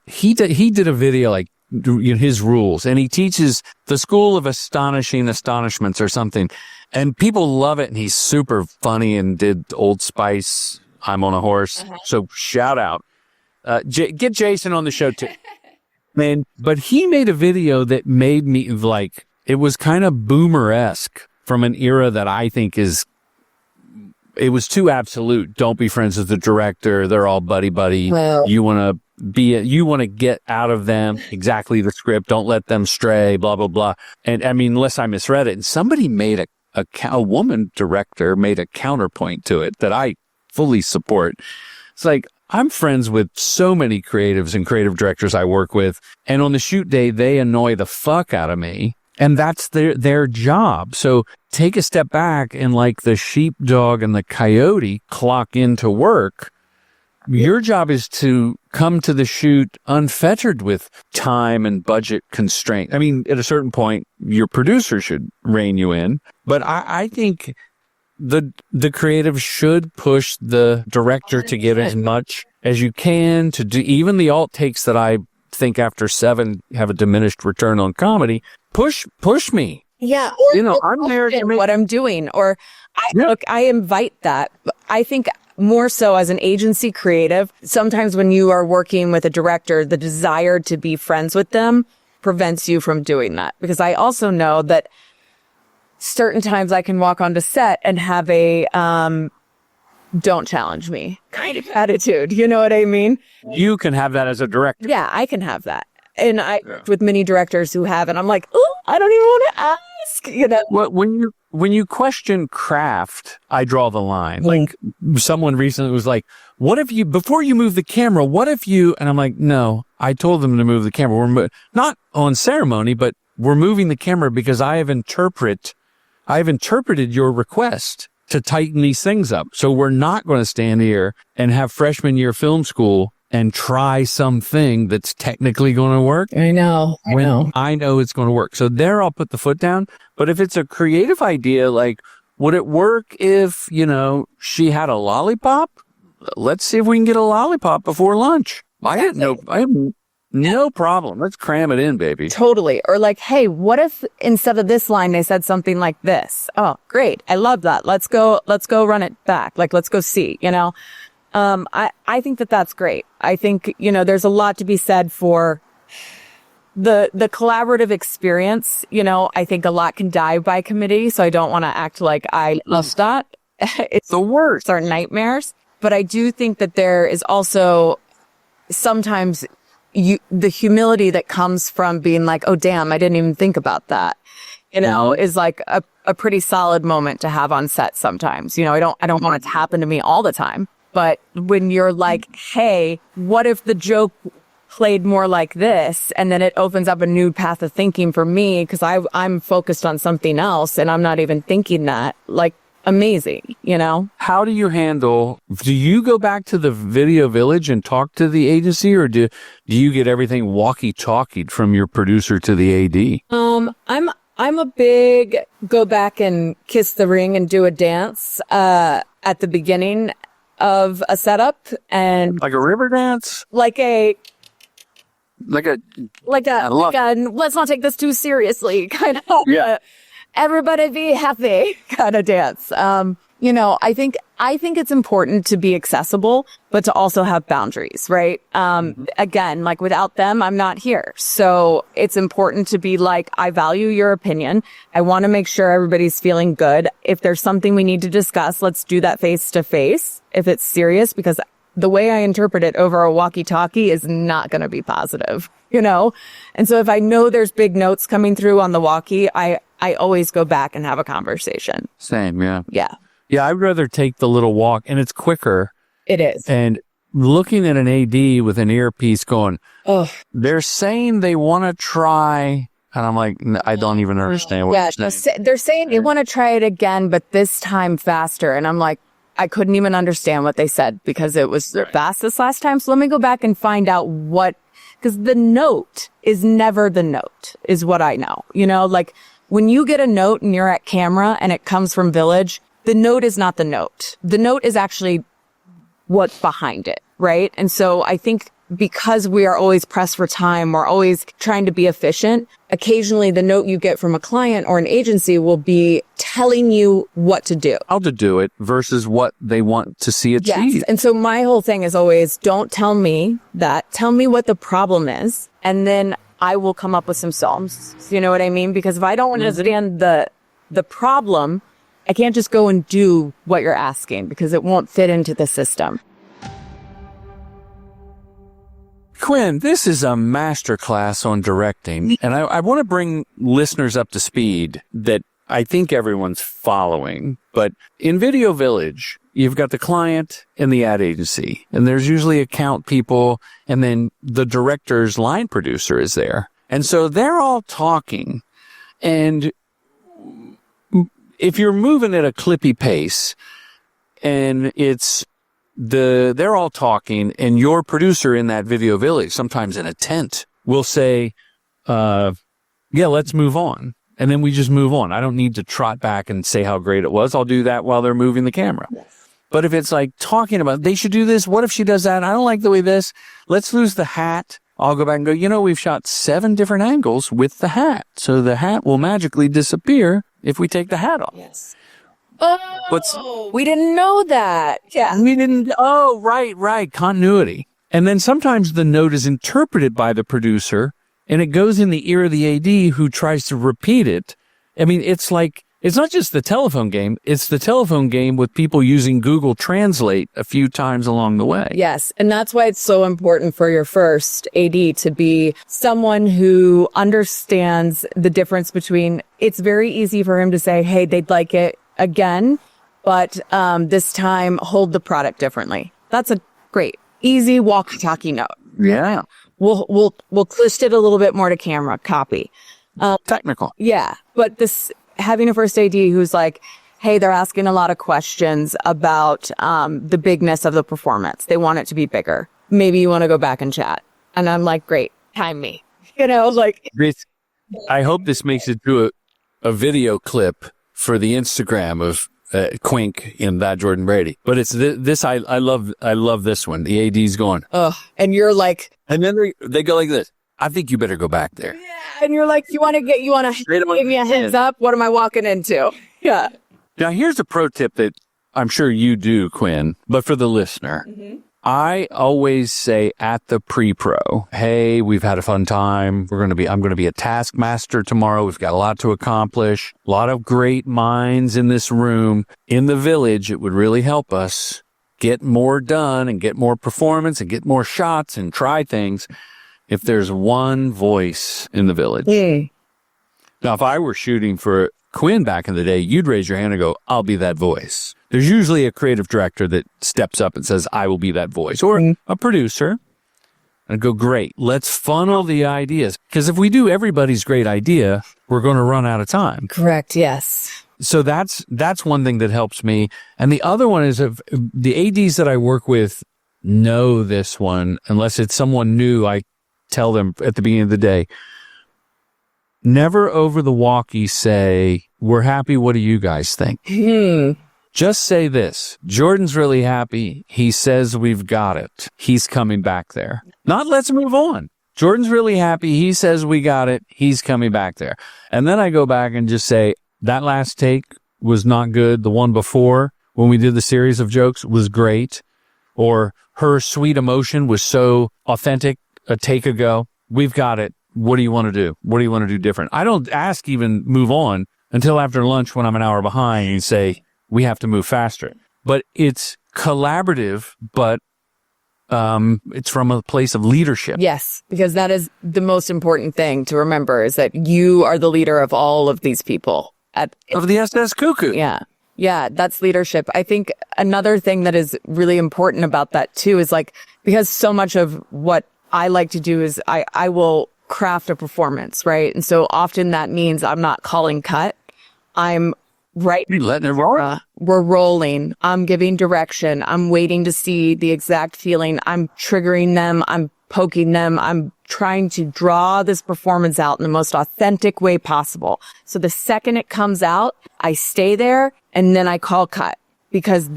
he did a video like his rules and he teaches the school of astonishing astonishments or something and people love it. And he's super funny and did Old Spice. I'm on a horse. Uh-huh. So shout out, get Jason on the show too, man. But he made a video that made me like, it was kind of boomer-esque from an era that I think it was too absolute. Don't be friends with the director. They're all buddy. Well, you want to get out of them exactly the script. Don't let them stray, blah, blah, blah. And I mean, unless I misread it. And somebody made a woman director made a counterpoint to it that I fully support. It's like, I'm friends with so many creatives and creative directors I work with. And on the shoot day, they annoy the fuck out of me. And that's their job. So take a step back and like the sheepdog and the coyote clock into work. Your job is to come to the shoot unfettered with time and budget constraint. I mean, at a certain point, your producer should rein you in. But I think the creative should push the director to get as much as you can to do. Even the alt takes that I think after 7 have a diminished return on comedy. Push me. Yeah. Or I'm there to make what I'm doing. Or look, I invite that. I think more so as an agency creative, sometimes when you are working with a director, the desire to be friends with them prevents you from doing that. Because I also know that certain times I can walk onto set and have a don't challenge me kind of attitude. You know what I mean? You can have that as a director. Yeah, I can have that. And I with many directors who have, and I'm like, oh, I don't even want to ask. You know, Well, when you question craft, I draw the line. Like someone recently was like, "What if you before you move the camera? What if you?" And I'm like, "No, I told them to move the camera. We're not on ceremony, but we're moving the camera because I have interpreted your request to tighten these things up. So we're not going to stand here and have freshman year film school and try something that's technically going to work. I know. I know it's going to work. So there I'll put the foot down. But if it's a creative idea, like, would it work if, she had a lollipop? Let's see if we can get a lollipop before lunch. I have no problem. Let's cram it in, baby. Totally. Or like, hey, what if instead of this line, they said something like this? Oh, great. I love that. Let's go run it back. Like, let's go see, I think that's great. I think, there's a lot to be said for the collaborative experience. I think a lot can die by committee. So I don't want to act like I love that. It's the worst. Our nightmares. But I do think that there is also sometimes the humility that comes from being like, oh, damn, I didn't even think about that, is like a pretty solid moment to have on set sometimes. I don't want it to happen to me all the time. But when you're like, hey, what if the joke played more like this? And then it opens up a new path of thinking for me because I'm focused on something else and I'm not even thinking that. Like, amazing, How do you you go back to the video village and talk to the agency, or do you get everything walkie-talkied from your producer to the AD? I'm a big go back and kiss the ring and do a dance at the beginning of a setup, and like a river dance, like a let's not take this too seriously kind of everybody be happy kind of dance. I think it's important to be accessible, but to also have boundaries, right? Again, like without them, I'm not here. So it's important to be like, I value your opinion. I want to make sure everybody's feeling good. If there's something we need to discuss, let's do that face to face if it's serious, because the way I interpret it over a walkie-talkie is not going to be positive, And so if I know there's big notes coming through on the walkie, I always go back and have a conversation. Same, yeah. Yeah. Yeah, I'd rather take the little walk, and it's quicker. It is. And looking at an AD with an earpiece going, oh, they're saying they want to try, and I'm like, I don't even understand what they're saying. They're saying they want to try it again, but this time faster. And I'm like, I couldn't even understand what they said because it was fast this last time. So let me go back and find out because the note is never the note, is what I know. Like when you get a note and you're at camera and it comes from Village, the note is not the note. The note is actually what's behind it, right? And so I think because we are always pressed for time, we're always trying to be efficient. Occasionally, the note you get from a client or an agency will be telling you what to do. How to do it versus what they want to see achieved. Yes. And so my whole thing is always, don't tell me that. Tell me what the problem is. And then I will come up with some solves. You know what I mean? Because if I don't understand the problem, I can't just go and do what you're asking because it won't fit into the system. Quinn, this is a masterclass on directing, and I want to bring listeners up to speed that I think everyone's following. But in Video Village, you've got the client and the ad agency, and there's usually account people, and then the director's line producer is there. And so they're all talking, and if you're moving at a clippy pace and they're all talking and your producer in that Video Village, sometimes in a tent, will say, let's move on. And then we just move on. I don't need to trot back and say how great it was. I'll do that while they're moving the camera. Yes. But if it's like talking about, they should do this. What if she does that? I don't like the way this. Let's lose the hat. I'll go back and go, we've shot 7 different angles with the hat. So the hat will magically disappear if we take the hat off. Yes. Oh, we didn't know that. Yeah. We didn't. Oh, right. Continuity. And then sometimes the note is interpreted by the producer and it goes in the ear of the AD who tries to repeat it. I mean, it's like, it's not just the telephone game. It's the telephone game with people using Google Translate a few times along the way. Yes. And that's why it's so important for your first AD to be someone who understands the difference between, it's very easy for him to say, hey, they'd like it again, but this time hold the product differently. That's a great, easy walkie-talkie note. Yeah. We'll twist it a little bit more to camera, copy. Technical. Yeah. But this, having a first AD who's like, hey, they're asking a lot of questions about the bigness of the performance. They want it to be bigger. Maybe you want to go back and chat. And I'm like, great, time me. You know, like. I hope this makes it to a video clip for the Instagram of Quink in That Jordan Brady. But it's this, I love this one. The AD's going, ugh. And you're like. And then they go like this. I think you better go back there. Yeah. And you're like, you want to give me a heads up? What am I walking into? Yeah. Now, here's a pro tip that I'm sure you do, Quinn, but for the listener, I always say at the pre-pro, hey, we've had a fun time. I'm going to be a taskmaster tomorrow. We've got a lot to accomplish, a lot of great minds in this room. In the village, it would really help us get more done and get more performance and get more shots and try things if there's one voice in the village. Yeah. Now, if I were shooting for Quinn back in the day, you'd raise your hand and go, I'll be that voice. There's usually a creative director that steps up and says, I will be that voice, or a producer. And I go, great, let's funnel the ideas. Because if we do everybody's great idea, we're going to run out of time. Correct. Yes. So that's one thing that helps me. And the other one is if the ADs that I work with know this one, unless it's someone new, I tell them at the beginning of the day, never over the walkie say, we're happy. What do you guys think? Just say this. Jordan's really happy. He says we've got it. He's coming back there. Not let's move on. Jordan's really happy. He says we got it. He's coming back there. And then I go back and just say, that last take was not good. The one before, when we did the series of jokes, was great. Or her sweet emotion was so authentic a take ago. We've got it. What do you want to do? What do you want to do different? I don't ask even move on until after lunch when I'm an hour behind and say, we have to move faster. But it's collaborative, but it's from a place of leadership. Yes, because that is the most important thing to remember is that you are the leader of all of these people. Of the SS Cuckoo. Yeah. Yeah, that's leadership. I think another thing that is really important about that too is like, because so much of what I like to do is I will craft a performance, right? And so often that means I'm not calling cut. I'm right. You're letting it roll. We're rolling. I'm giving direction. I'm waiting to see the exact feeling. I'm triggering them. I'm poking them. I'm trying to draw this performance out in the most authentic way possible. So the second it comes out, I stay there and then I call cut because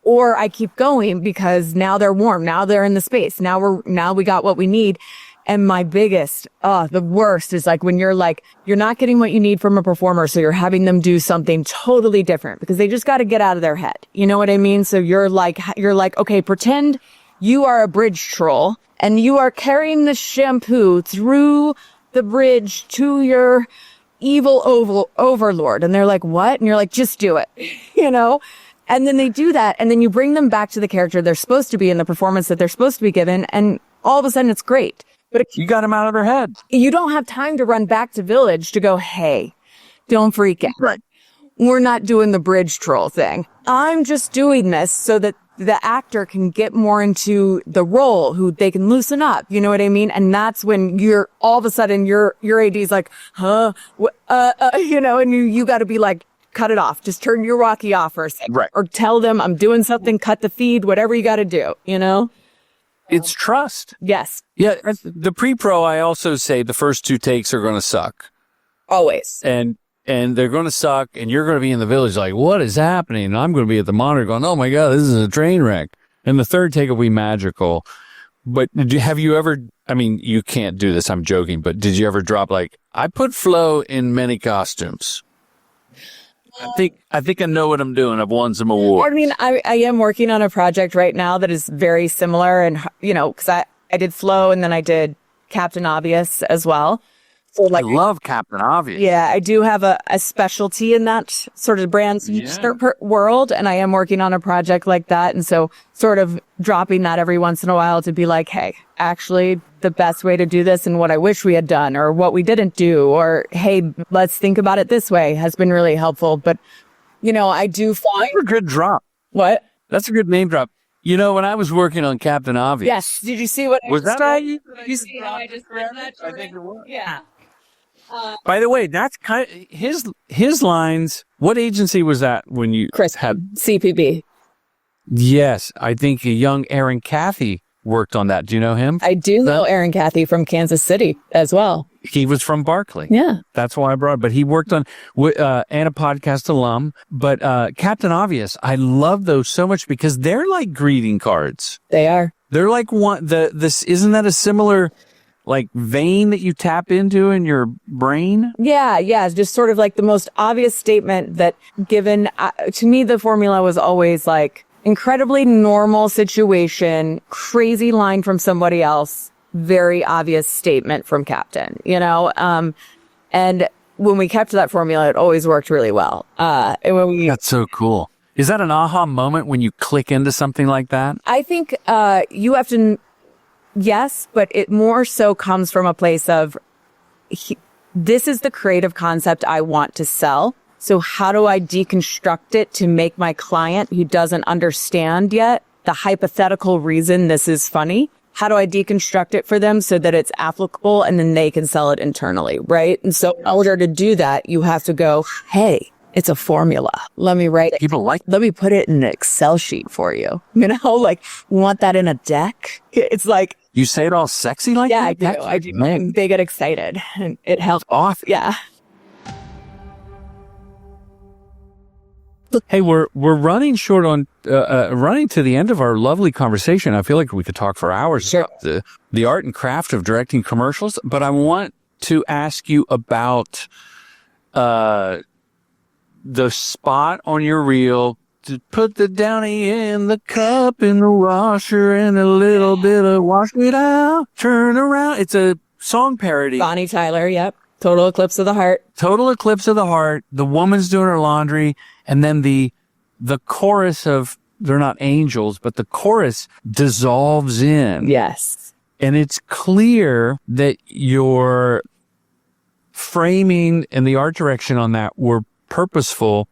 or I keep going because now they're warm. Now they're in the space. Now we got what we need. And my biggest, the worst is like when you're not getting what you need from a performer. So you're having them do something totally different because they just got to get out of their head. You know what I mean? So you're like, okay, pretend you are a bridge troll and you are carrying the shampoo through the bridge to your evil overlord. And they're like, what? And you're like, just do it, you know? And then they do that. And then you bring them back to the character they're supposed to be in the performance that they're supposed to be given. And all of a sudden it's great. But you got them out of their head. You don't have time to run back to Village to go, hey, don't freak out. Right. We're not doing the bridge troll thing. I'm just doing this so that the actor can get more into the role, who they can loosen up. You know what I mean? And that's when you're all of a sudden your AD's like, huh? You know, and you got to be like, cut it off. Just turn your walkie off for a second. Right. Or tell them I'm doing something, cut the feed, whatever you got to do, you know? It's trust. Yes. Yeah. The pre-pro, I also say the first two takes are going to suck. Always. And they're going to suck, and you're going to be in the village like, what is happening? And I'm going to be at the monitor going, oh my God, this is a train wreck. And the third take will be magical. But have you ever, I mean, you can't do this, I'm joking, but did you ever drop like, I put Flo in many costumes? I think I know what I'm doing. I've won some awards. I mean, I am working on a project right now that is very similar, and because I did Flow and then I did Captain Obvious as well. So I love Captain Obvious. Yeah, I do have a specialty in that sort of brand world, and I am working on a project like that. And so sort of dropping that every once in a while to be like, hey, actually the best way to do this and what I wish we had done or what we didn't do, or hey, let's think about it this way has been really helpful. But, I do find... That's a good drop. What? That's a good name drop. When I was working on Captain Obvious. Yes. Did you see what was that? Did you see how I just read that? I think it was. Yeah. By the way, that's kind of his lines. What agency was that when you Chris had CPB? Yes, I think a young Aaron Cathy worked on that. Do you know him? I do know Aaron Cathy from Kansas City as well. He was from Berkeley. Yeah. That's why I brought it. But he worked on, and a podcast alum. But Captain Obvious, I love those so much because they're like greeting cards. They are. They're like this. Isn't that a similar vein that you tap into in your brain? Yeah. It's just sort of like the most obvious statement that given, to me, the formula was always like incredibly normal situation, crazy line from somebody else, very obvious statement from Captain, and when we kept to that formula, it always worked really well. That's so cool. Is that an aha moment when you click into something like that? I think you have to... Yes, but it more so comes from a place of this is the creative concept I want to sell. So how do I deconstruct it to make my client who doesn't understand yet the hypothetical reason this is funny? How do I deconstruct it for them so that it's applicable and then they can sell it internally, right? And so in order to do that, you have to go, hey, it's a formula. Let me write it. Let me put it in an Excel sheet for you. Want that in a deck? It's like... You say it all sexy like that? Yeah, I do. Man. They get excited and it helps. Off. Yeah. Hey, we're running short on running to the end of our lovely conversation. I feel like we could talk for hours about the art and craft of directing commercials, but I want to ask you about the spot on your reel to put the Downy in the cup in the washer and a little bit of wash it out, turn around. It's a song parody. Bonnie Tyler, yep. Total Eclipse of the Heart. Total Eclipse of the Heart. The woman's doing her laundry, and then the chorus of, they're not angels, but the chorus dissolves in. Yes. And it's clear that your framing and the art direction on that were purposeful.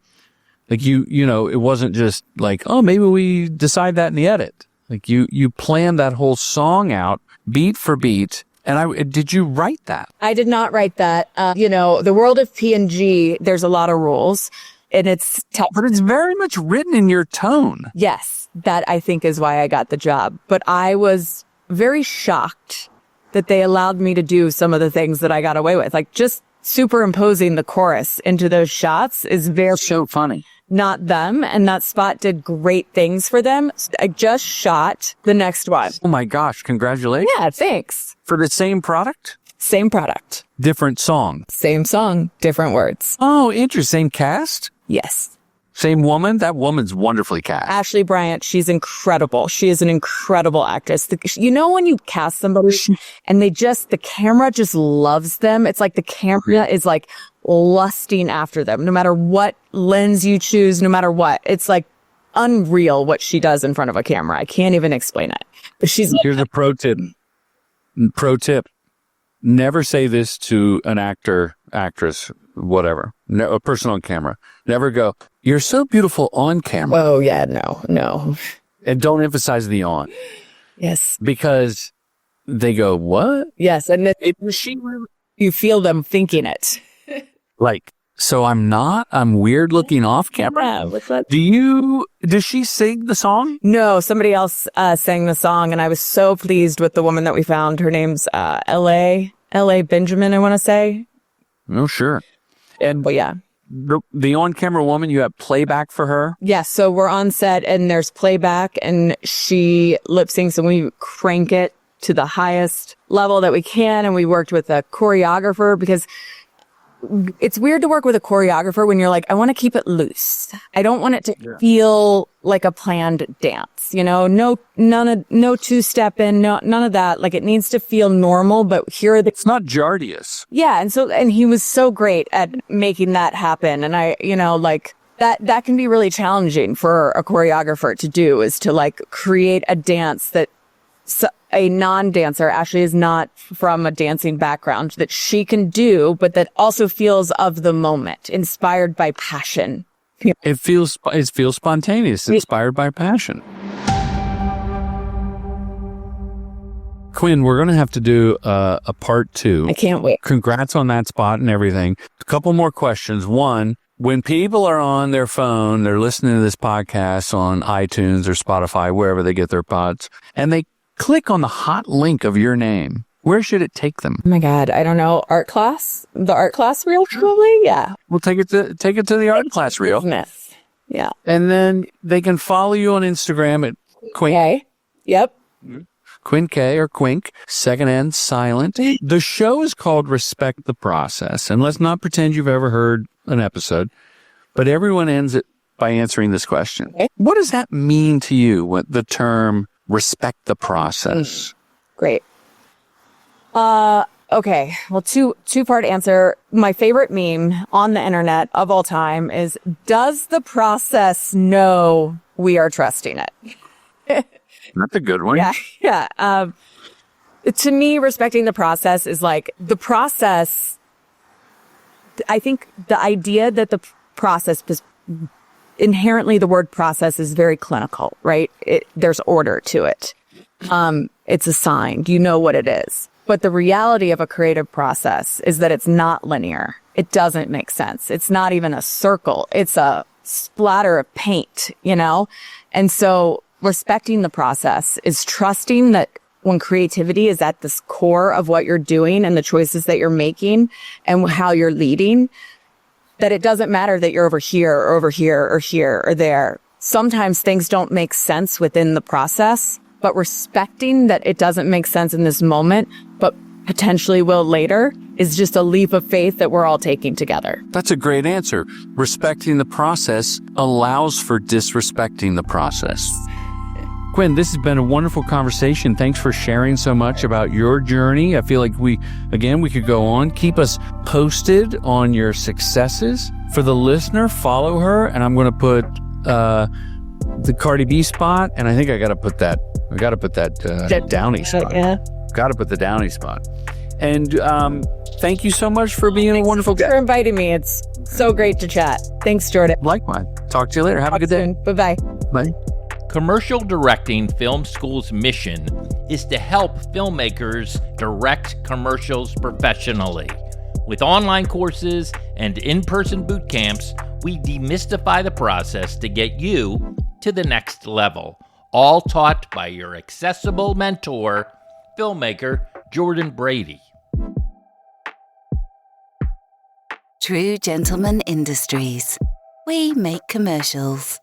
Like it wasn't just like, oh, maybe we decide that in the edit. Like you planned that whole song out beat for beat. And did you write that? I did not write that. The world of P&G, there's a lot of rules and it's tough. But it's very much written in your tone. Yes. That I think is why I got the job. But I was very shocked that they allowed me to do some of the things that I got away with. Like just superimposing the chorus into those shots is very so funny. Not them. And that spot did great things for them. I just shot the next one. Oh my gosh. Congratulations. Yeah, thanks. For the same product? Same product. Different song. Same song, different words. Oh, interesting. Same cast? Yes. Same woman? That woman's wonderfully cast. Ashley Bryant, she's incredible. She is an incredible actress. When you cast somebody and the camera just loves them. It's like the camera is like lusting after them, no matter what lens you choose, no matter what. It's like unreal what she does in front of a camera. I can't even explain it. But Here's a pro tip. Never say this to an actor, actress, whatever, a person on camera. Never go, you're so beautiful on camera. Oh, yeah, no. And don't emphasize the on. Yes. Because they go, what? Yes, and you feel them thinking it. Like, so I'm weird looking off camera? Yeah, what's that? Does she sing the song? No, somebody else sang the song, and I was so pleased with the woman that we found. Her name's L.A. Benjamin, I want to say. Oh, sure. But yeah. The on-camera woman, you have playback for her? Yes, so we're on set, and there's playback, and she lip-syncs, and we crank it to the highest level that we can, and we worked with a choreographer, because it's weird to work with a choreographer when you're like, I want to keep it loose. I don't want it to feel like a planned dance, no two-step in, none of that. Like it needs to feel normal, but here are the... It's not Jardius. Yeah. And he was so great at making that happen. And I, like that can be really challenging for a choreographer to do, is to like create a dance that a non-dancer actually is not from a dancing background, that she can do, but that also feels of the moment, inspired by passion. It feels spontaneous, inspired by passion. Quinn, we're going to have to do a part 2. I can't wait. Congrats on that spot and everything. A couple more questions. One, when people are on their phone, they're listening to this podcast on iTunes or Spotify, wherever they get their pods, and they click on the hot link of your name, where should it take them? Oh my God, I don't know. Art class? The art class reel, probably? Yeah. We'll take it to the art class reel. Business. Yeah. And then they can follow you on Instagram at Quinn. Okay. Yep. Quinn K or Quink, second N silent. The show is called Respect the Process. And let's not pretend you've ever heard an episode, but everyone ends it by answering this question. Okay. What does that mean to you, what the term respect the process? Great. Okay. Well, two-part answer. My favorite meme on the internet of all time is, does the process know we are trusting it? That's a good one. Yeah. Yeah. To me, respecting the process is like the process. I think the idea that the process is inherently, the word process is very clinical, right? There's order to it. It's assigned, you know what it is. But the reality of a creative process is that it's not linear. It doesn't make sense. It's not even a circle. It's a splatter of paint, And so respecting the process is trusting that when creativity is at this core of what you're doing and the choices that you're making and how you're leading, that it doesn't matter that you're over here or over here or here or there. Sometimes things don't make sense within the process, but respecting that it doesn't make sense in this moment, but potentially will later, is just a leap of faith that we're all taking together. That's a great answer. Respecting the process allows for disrespecting the process. Quinn, this has been a wonderful conversation. Thanks for sharing so much about your journey. I feel like we could go on. Keep us posted on your successes. For the listener, follow her, and I'm going to put the Cardi B spot, and I think I got to put that Downy spot. Yeah. Got to put the Downy spot. And thank you so much for being a wonderful guest. Thanks for inviting me. It's so great to chat. Thanks, Jordan. Likewise. Talk to you later. Have a good day. Bye-bye. Bye. Commercial Directing Film School's mission is to help filmmakers direct commercials professionally. With online courses and in-person boot camps, we demystify the process to get you to the next level, all taught by your accessible mentor, filmmaker Jordan Brady. True Gentleman Industries. We make commercials.